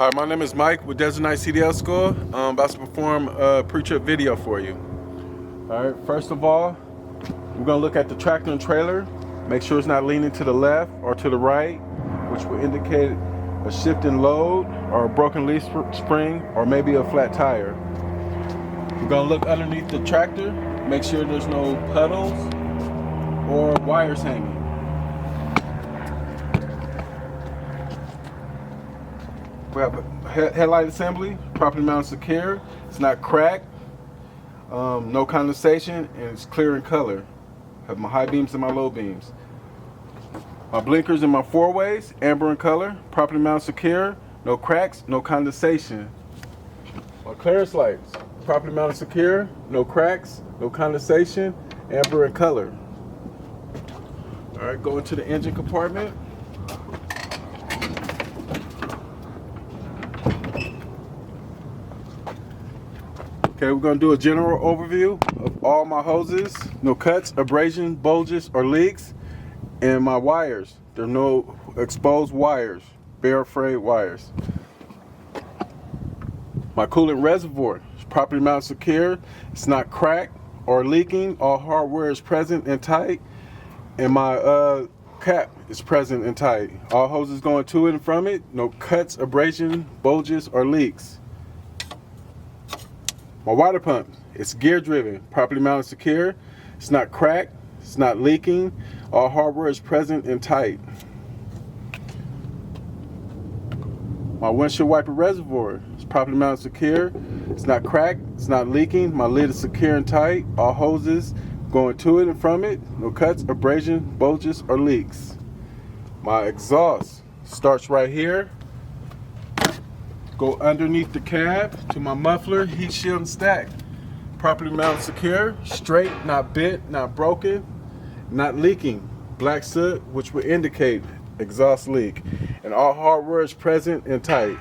Hi, my name is Mike with Desert Night CDL School. I'm about to perform a pre-trip video for you. All right, first of all, we're gonna look at the tractor and trailer. Make sure it's not leaning to the left or to the right, which will indicate a shift in load or a broken leaf spring or maybe a flat tire. We're gonna look underneath the tractor, make sure there's no puddles or wires hanging. We have a headlight assembly, properly mounted secure. It's not cracked, no condensation, and it's clear in color. I have my high beams and my low beams. My blinkers and my four ways, amber in color, properly mounted secure, no cracks, no condensation. My clearance lights, properly mounted secure, no cracks, no condensation, amber in color. All right, go into the engine compartment. Okay, we're gonna do a general overview of all my hoses. No cuts, abrasion, bulges, or leaks. And my wires, there are no exposed wires, bare frayed wires. My coolant reservoir is properly mounted secure. It's not cracked or leaking. All hardware is present and tight. And my cap is present and tight. All hoses going to it and from it. No cuts, abrasion, bulges, or leaks. My water pump, it's gear driven, properly mounted secure. It's not cracked, it's not leaking. All hardware is present and tight. My windshield wiper reservoir is properly mounted secure. It's not cracked, it's not leaking. My lid is secure and tight. All hoses going to it and from it. No cuts, abrasion, bulges, or leaks. My exhaust starts right here. Go underneath the cab to my muffler, heat shield, and stack. Properly mounted secure, straight, not bent, not broken, not leaking. Black soot, which will indicate exhaust leak. And all hardware is present and tight.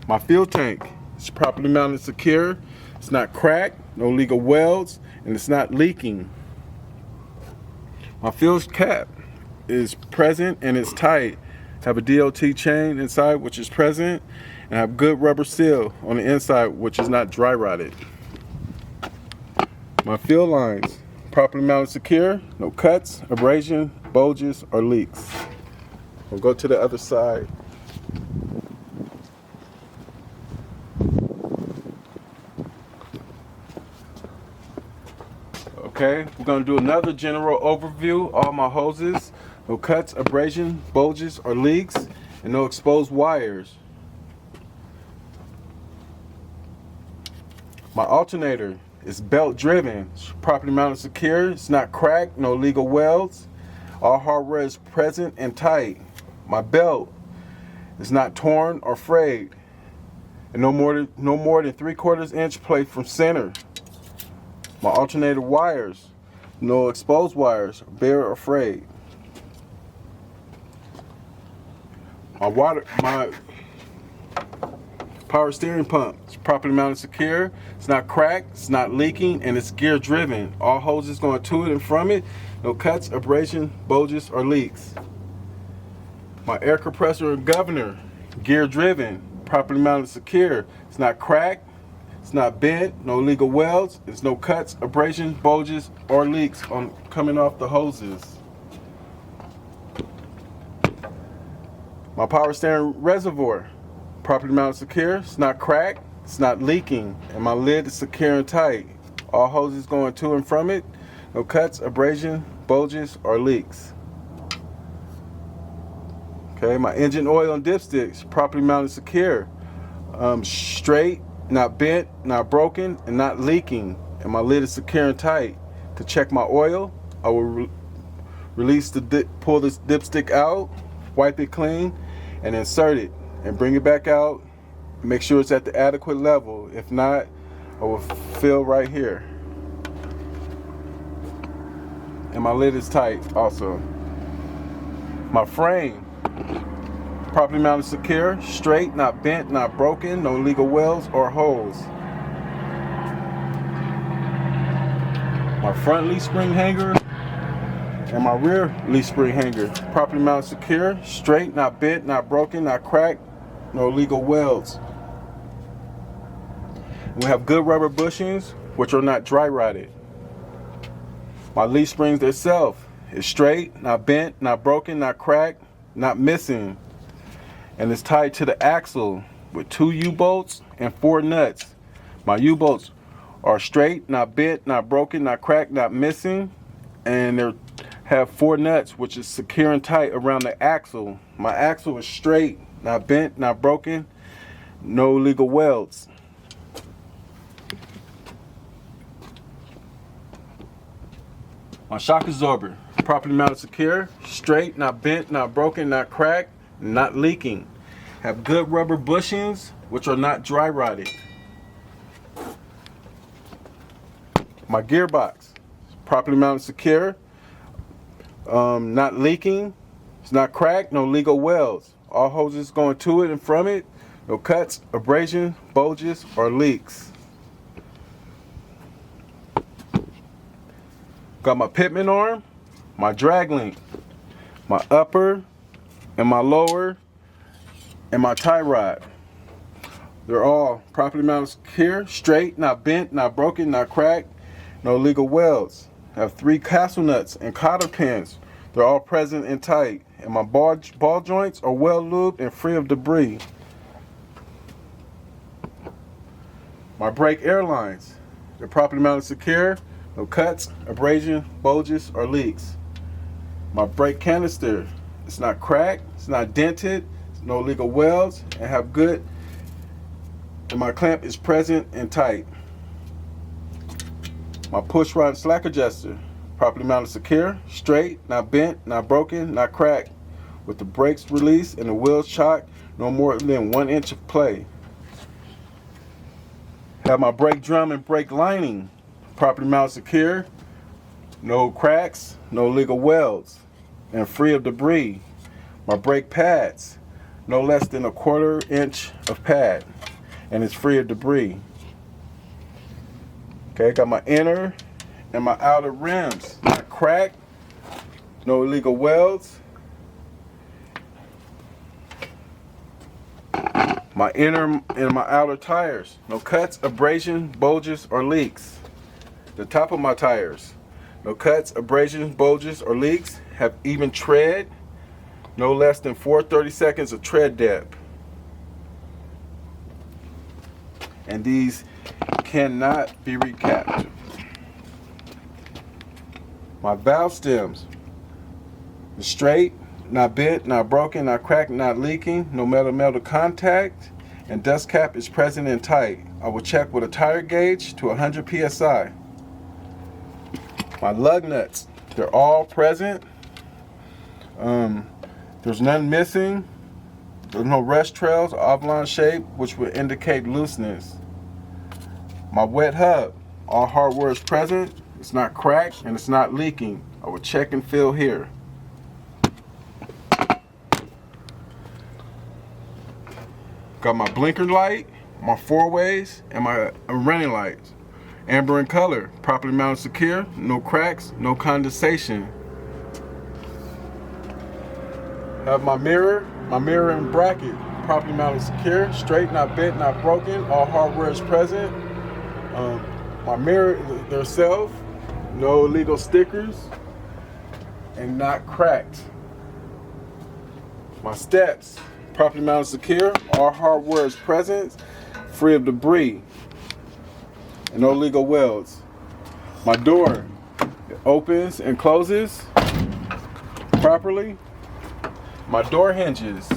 My fuel tank is properly mounted secure. It's not cracked, no legal welds, and it's not leaking. My fuel cap is present and it's tight. Have a DOT chain inside, which is present, and have good rubber seal on the inside, which is not dry rotted. My fuel lines, properly mounted secure, no cuts, abrasion, bulges, or leaks. We'll go to the other side. Okay, we're gonna do another general overview. All my hoses, no cuts, abrasion, bulges, or leaks, and no exposed wires. My alternator is belt driven, properly mounted secure. It's not cracked, no legal welds. All hardware is present and tight. My belt is not torn or frayed, and no more than 3/4 inch plate from center. My alternator wires, no exposed wires, bare or frayed. My power steering pump is properly mounted secure. It's not cracked, it's not leaking, and it's gear driven. All hoses going to it and from it. No cuts, abrasion, bulges, or leaks. My air compressor and governor, gear driven, properly mounted secure. It's not cracked, it's not bent, no legal welds. There's no cuts, abrasion, bulges, or leaks coming off the hoses. My power steering reservoir, properly mounted secure. It's not cracked, it's not leaking, and my lid is secure and tight. All hoses going to and from it. No cuts, abrasion, bulges, or leaks. Okay, my engine oil and dipsticks, properly mounted secure. Straight, not bent, not broken, and not leaking, and my lid is secure and tight. To check my oil, I will pull this dipstick out, wipe it clean, and insert it and bring it back out. Make sure it's at the adequate level. If not, I will fill right here. And my lid is tight also. My frame, properly mounted secure, straight, not bent, not broken, no legal welds or holes. My front leaf spring hanger and my rear leaf spring hanger, properly mounted secure, straight, not bent, not broken, not cracked, no illegal welds. We have good rubber bushings, which are not dry rotted. My leaf springs themselves is straight, not bent, not broken, not cracked, not missing. And it's tied to the axle with 2 U-bolts and 4 nuts. My U-bolts are straight, not bent, not broken, not cracked, not missing. And they have 4 nuts, which is secure and tight around the axle. My axle is straight, not bent, not broken, no illegal welds. My shock absorber, properly mounted secure, straight, not bent, not broken, not cracked, not leaking. Have good rubber bushings, which are not dry rotted. My gearbox, properly mounted secure, not leaking, it's not cracked, no legal welds. All hoses going to it and from it, no cuts, abrasion, bulges, or leaks. Got my pitman arm, my drag link, my upper and my lower, and my tie rod. They're all properly mounted secure, straight, not bent, not broken, not cracked, no legal welds. I have 3 castle nuts and cotter pins. They're all present and tight. And my ball joints are well lubed and free of debris. My brake airlines, they're properly mounted secure, no cuts, abrasion, bulges, or leaks. My brake canister, it's not cracked, it's not dented, no legal welds, and have good, and my clamp is present and tight. My push rod and slack adjuster, properly mounted secure, straight, not bent, not broken, not cracked, with the brakes released and the wheels chocked, no more than 1 inch of play. Have my brake drum and brake lining, properly mounted secure, no cracks, no legal welds, and free of debris. My brake pads, no less than 1/4 inch of pad, and it's free of debris. Okay, got my inner and my outer rims, not cracked, no illegal welds. My inner and my outer tires, no cuts, abrasion, bulges, or leaks. The top of my tires, no cuts, abrasions, bulges, or leaks, have even tread, no less than 4/32 of tread depth. And these cannot be recapped. My valve stems, straight, not bent, not broken, not cracked, not leaking, no metal contact, and dust cap is present and tight. I will check with a tire gauge to 100 psi. My lug nuts, they're all present. There's none missing. There's no rust trails or oblong shape, which would indicate looseness. My wet hub, all hardware is present. It's not cracked and it's not leaking. I will check and feel here. Got my blinker light, my 4-ways, and my running lights. Amber in color, properly mounted secure, no cracks, no condensation. Have my mirror and bracket, properly mounted secure, straight, not bent, not broken, all hardware is present. My mirror themselves, no illegal stickers, and not cracked. My steps, properly mounted secure, all hardware is present, free of debris, and no legal welds. My door, it opens and closes properly. My door hinges,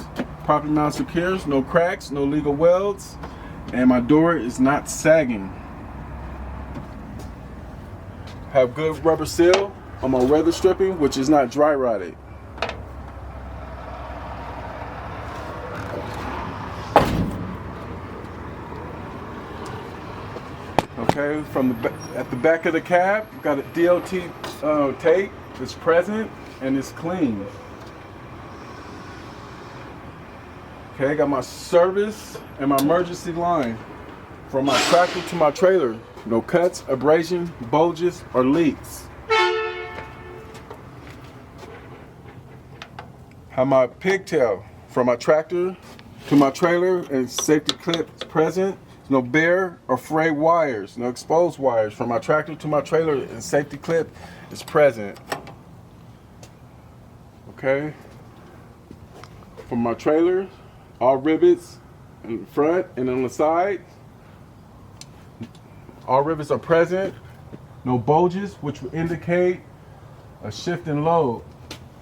properly mounted secure, no cracks, no legal welds, and my door is not sagging. Have good rubber seal on my weather stripping, which is not dry rotted. Okay, at the back of the cab, got a DOT tape. It's present and it's clean. Okay, got my service and my emergency line from my tractor to my trailer. No cuts, abrasion, bulges, or leaks. Have my pigtail from my tractor To my trailer and safety clip is present. No bare or frayed wires, no exposed wires. From my tractor to my trailer and safety clip is present. Okay. From my trailer, all rivets in front and on the side. All rivets are present. No bulges, which would indicate a shift in load.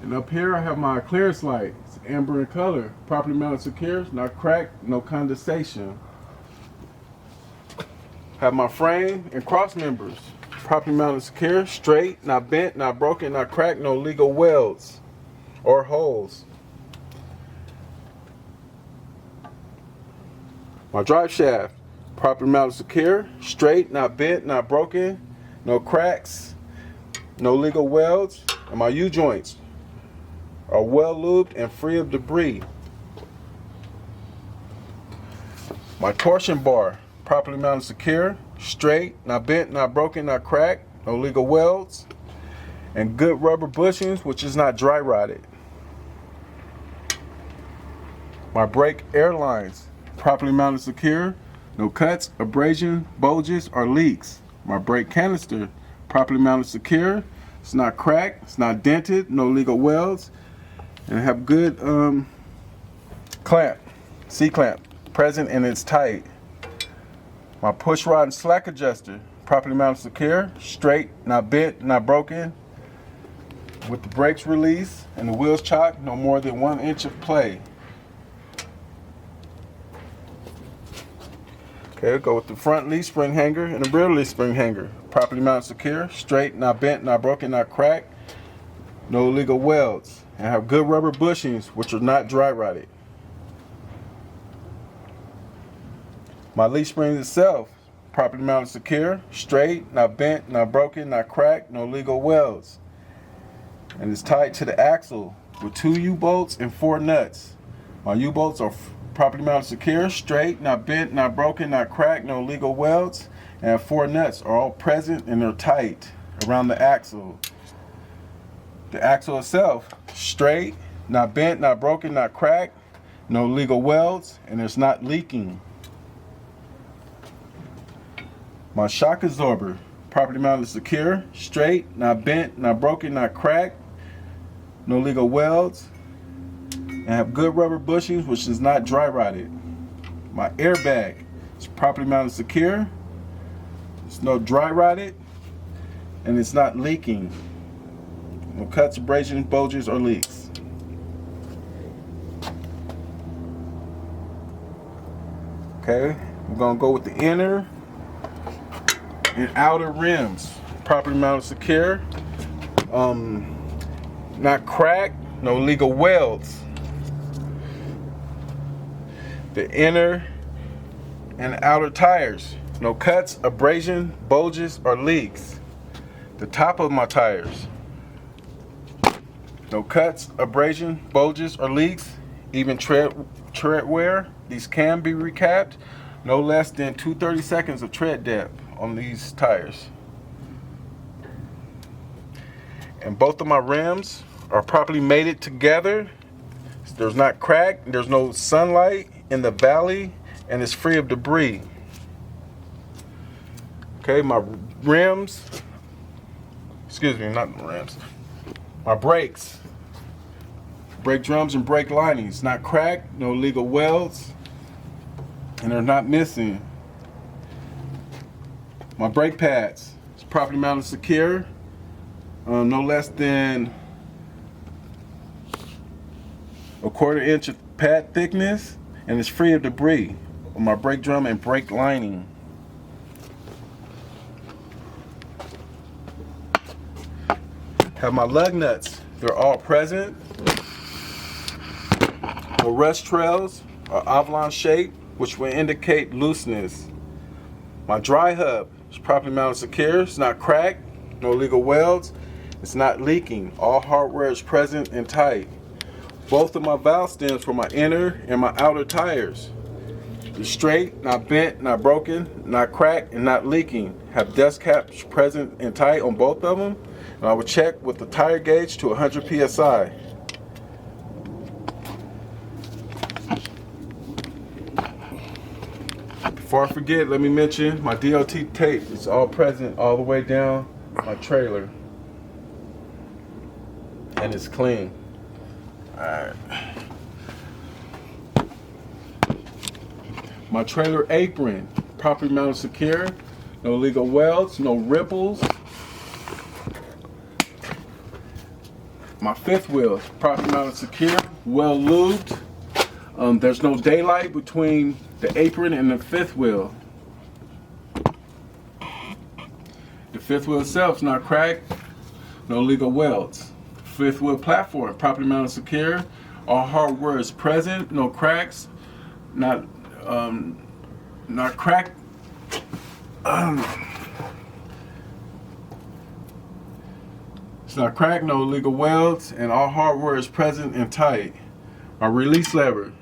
And up here I have my clearance light. It's amber in color. Properly mounted secure, not cracked, no condensation. Have my frame and cross members. Properly mounted secure, straight, not bent, not broken, not cracked, no legal welds or holes. My drive shaft, properly mounted secure, straight, not bent, not broken, no cracks, no legal welds. And my U-joints are well lubed and free of debris. My torsion bar, properly mounted secure, straight, not bent, not broken, not cracked, no legal welds, and good rubber bushings, which is not dry rotted. My brake air lines, properly mounted secure, no cuts, abrasion, bulges, or leaks. My brake canister, properly mounted secure, it's not cracked, it's not dented, no legal welds, and have good clamp, C-clamp, present and it's tight. My push rod and slack adjuster, properly mounted secure, straight, not bent, not broken, with the brakes released and the wheels chocked, no more than 1 inch of play. Okay, we'll go with the front leaf spring hanger and the rear leaf spring hanger. Properly mounted secure, straight, not bent, not broken, not cracked, no legal welds, and have good rubber bushings which are not dry rotted. My leaf spring itself, properly mounted secure, straight, not bent, not broken, not cracked, no legal welds. And it's tied to the axle with 2 U-bolts and 4 nuts. My U-bolts are properly mounted secure, straight, not bent, not broken, not cracked, no legal welds. And 4 nuts are all present and they're tight around the axle. The axle itself, straight, not bent, not broken, not cracked, no legal welds, and it's not leaking. My shock absorber, properly mounted secure, straight, not bent, not broken, not cracked, no legal welds, and have good rubber bushings which is not dry rotted. My airbag is properly mounted secure, it's no dry rotted, and it's not leaking. No cuts, abrasions, bulges, or leaks. Okay, we're gonna go with the inner and outer rims, properly mounted secure, not cracked, no legal welds. The inner and outer tires, no cuts, abrasion, bulges, or leaks. The top of my tires, no cuts, abrasion, bulges, or leaks. Even tread wear, these can be recapped. No less than 230 seconds of tread depth on these tires. And both of my rims are properly mated together. There's not crack, there's no sunlight in the valley, and it's free of debris. Okay, my rims, excuse me, not rims, my brakes, brake drums and brake linings, not cracked, no legal welds, and they're not missing. My brake pads, it's properly mounted secure, no less than a 1/4 inch of pad thickness, and it's free of debris on my brake drum and brake lining. Have my lug nuts, they're all present. No rust trails are oblong shape, which will indicate looseness. My dry hub is properly mounted secure, it's not cracked, no legal welds, it's not leaking. All hardware is present and tight. Both of my valve stems for my inner and my outer tires. They're straight, not bent, not broken, not cracked, and not leaking. Have dust caps present and tight on both of them. And I will check with the tire gauge to 100 psi. Before I forget, let me mention my DOT tape. It's all present all the way down my trailer. And it's clean. Alright. My trailer apron, properly mounted secure. No legal welds, no ripples. My fifth wheel, properly mounted secure, well lubed. There's no daylight between the apron and the fifth wheel. The fifth wheel itself is not cracked, no legal welds. Fifth wheel platform, properly mounted secure. All hardware is present, no cracks, not cracked. It's not cracked, no illegal welds, and all hardware is present and tight. My release lever,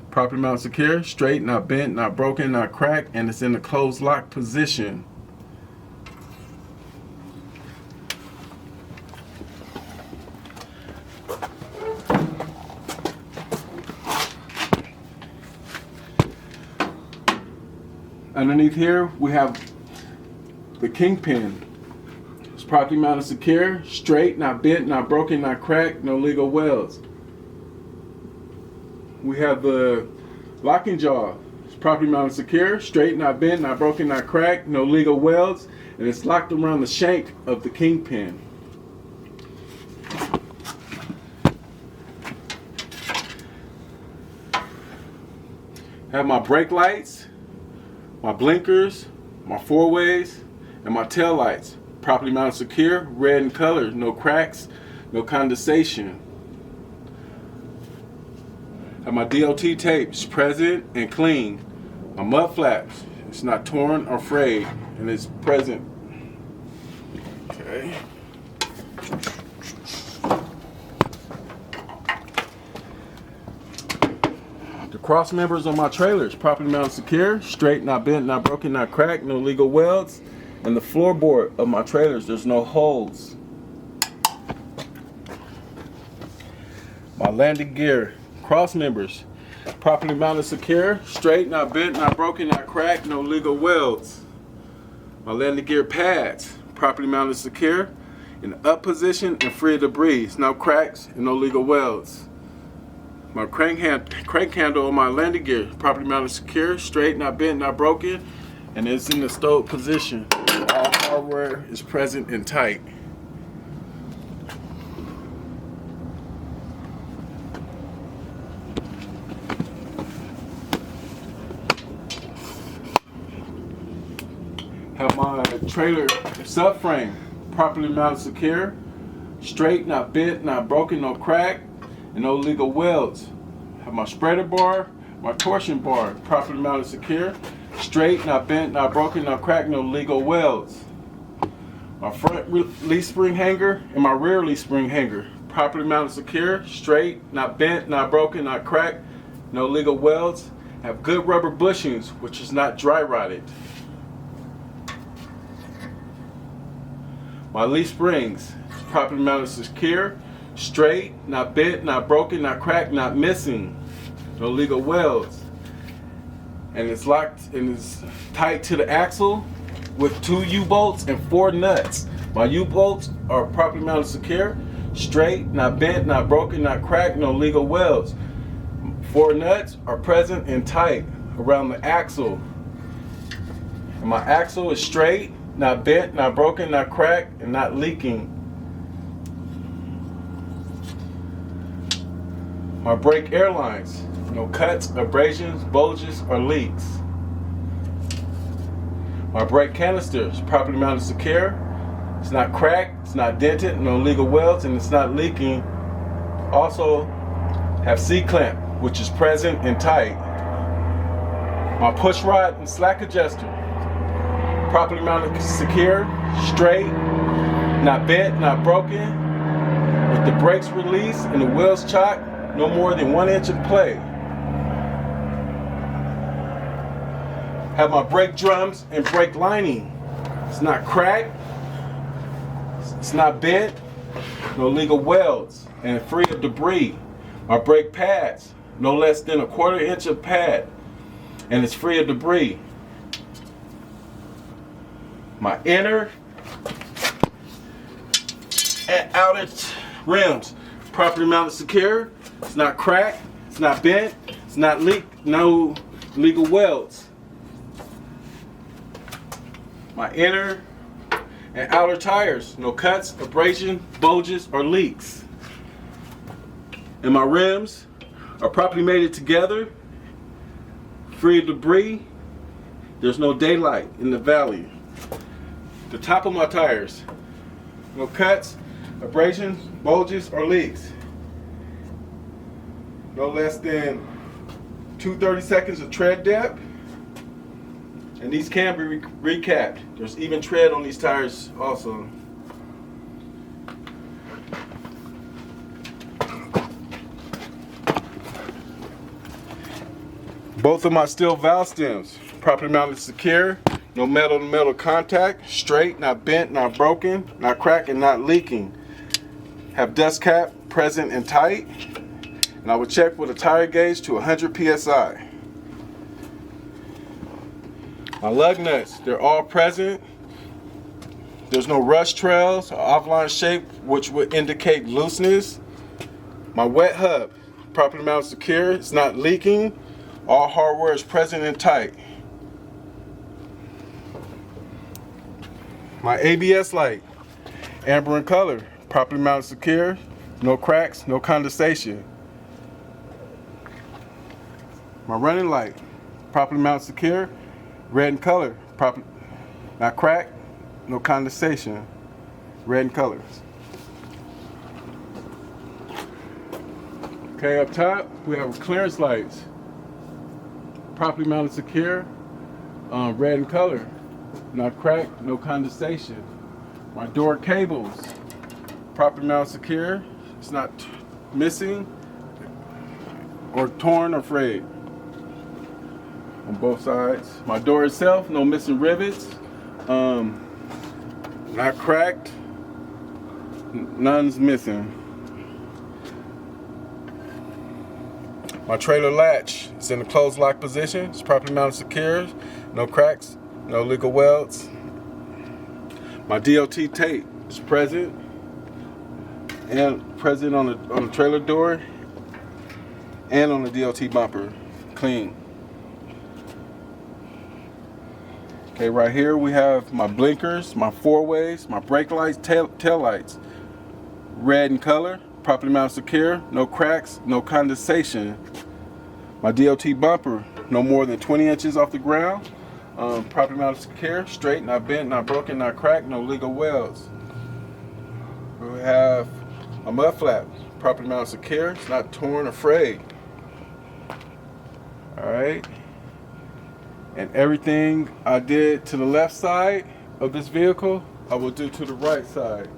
properly mounted secure, straight, not bent, not broken, not cracked, and it's in the closed lock position. Underneath here, we have the kingpin. It's properly mounted secure, straight, not bent, not broken, not cracked, no legal welds. We have the locking jaw. It's properly mounted secure, straight, not bent, not broken, not cracked, no legal welds, and it's locked around the shank of the kingpin. Have my brake lights, my blinkers, my four-ways, and my tail lights. Properly mounted secure, red in color, no cracks, no condensation. Have my DOT tapes present and clean. My mud flaps, it's not torn or frayed, and it's present. Okay. The cross members on my trailers, properly mounted secure, straight, not bent, not broken, not cracked, no legal welds. And the floorboard of my trailers, there's no holes. My landing gear, cross members, properly mounted secure, straight, not bent, not broken, not cracked, no legal welds. My landing gear pads, properly mounted secure, in the up position and free of debris, no cracks and no legal welds. My crank handle on my landing gear, properly mounted secure, straight, not bent, not broken, and it's in the stowed position. All hardware is present and tight. Have my trailer subframe properly mounted secure, straight, not bent, not broken, no crack, and no legal welds. Have my spreader bar, my torsion bar properly mounted secure, straight, not bent, not broken, not cracked, no legal welds. My front leaf spring hanger and my rear leaf spring hanger properly mounted secure, straight, not bent, not broken, not cracked, no legal welds. Have good rubber bushings, which is not dry rotted. My leaf springs properly mounted secure, straight, not bent, not broken, not cracked, not missing, no legal welds. And it's locked and it's tight to the axle with 2 U-bolts and 4 nuts. My U-bolts are properly mounted secure, straight, not bent, not broken, not cracked, no legal welds. 4 nuts are present and tight around the axle. And my axle is straight, not bent, not broken, not cracked, and not leaking. My brake air lines, no cuts, abrasions, bulges, or leaks. My brake canister is properly mounted secure. It's not cracked, it's not dented, no legal welds, and it's not leaking. Also have C-clamp, which is present and tight. My push rod and slack adjuster, properly mounted secure, straight, not bent, not broken, with the brakes released and the wheels chocked, no more than 1 inch of play. Have my brake drums and brake lining. It's not cracked, it's not bent, no legal welds, and free of debris. My brake pads, no less than 1/4 inch of pad, and it's free of debris. My inner and outer rims properly mounted, secure. It's not cracked, it's not bent, it's not leaked, no legal welds. My inner and outer tires, no cuts, abrasion, bulges, or leaks. And my rims are properly mated together, free of debris. There's no daylight in the valley. The top of my tires, no cuts, abrasions, bulges, or leaks. No less than 230 seconds of tread depth. And these can be recapped. There's even tread on these tires also. Both of my steel valve stems, properly mounted, secure. No metal to metal contact. Straight, not bent, not broken, not cracked, and not leaking. Have dust cap present and tight. And I will check with a tire gauge to 100 psi. My lug nuts, they're all present. There's no rust trails or offline shape which would indicate looseness. My wet hub, properly mounted, secure. It's not leaking. All hardware is present and tight. My ABS light, amber in color, properly mounted, secure. No cracks, no condensation. My running light, properly mounted, secure. Red in color, not cracked, no condensation, red in color. Okay, up top we have clearance lights, properly mounted, secure, red in color, not cracked, no condensation. My door cables, properly mounted, secure, it's not missing or torn or frayed. On both sides. My door itself, no missing rivets, not cracked, none's missing. My trailer latch is in the closed lock position. It's properly mounted, secure, no cracks, no legal welds. My DOT tape is present and present on the trailer door and on the DOT bumper, clean. Okay, right here we have my blinkers, my four-ways, my brake lights, tail lights. Red in color, properly mounted, secure, no cracks, no condensation. My DOT bumper, no more than 20 inches off the ground. Properly mounted, secure, straight, not bent, not broken, not cracked, no legal welds. We have a mud flap, properly mounted, secure, it's not torn or frayed. All right. And everything I did to the left side of this vehicle, I will do to the right side.